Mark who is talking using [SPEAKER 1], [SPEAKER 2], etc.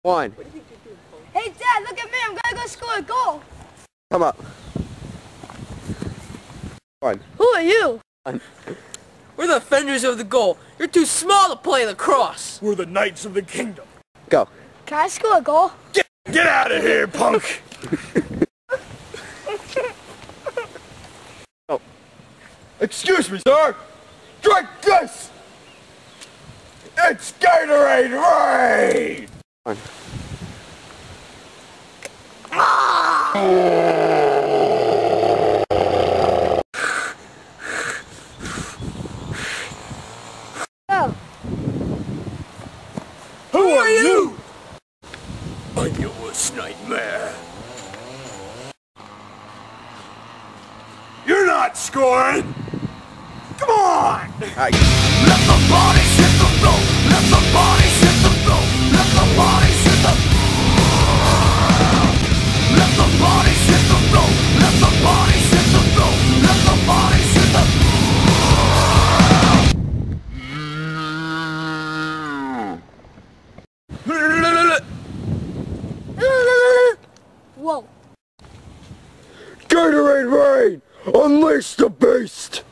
[SPEAKER 1] 1.
[SPEAKER 2] Hey, Dad, look at me. I'm gonna go score a goal.
[SPEAKER 1] Come up. 1.
[SPEAKER 2] Who are you?
[SPEAKER 1] 1.
[SPEAKER 3] We're the defenders of the goal. You're too small to play lacrosse.
[SPEAKER 4] We're the Knights of the Kingdom.
[SPEAKER 1] Go.
[SPEAKER 2] Can I score a goal?
[SPEAKER 4] Get out of here, punk!
[SPEAKER 1] Oh.
[SPEAKER 4] Excuse me, sir! Drink this! It's Gatorade rain!
[SPEAKER 1] 1.
[SPEAKER 2] Go.
[SPEAKER 4] Who are you? I'm your worst nightmare. You're not scoring! Come on!
[SPEAKER 1] Right.
[SPEAKER 4] Let the bodies hit the floor! Let the bodies hit the floor! Let the bodies hit the Let the bodies hit the floor! Let the bodies hit the floor! Let the bodies hit the
[SPEAKER 2] Whoa.
[SPEAKER 4] Gatorade rain! Unleash the beast!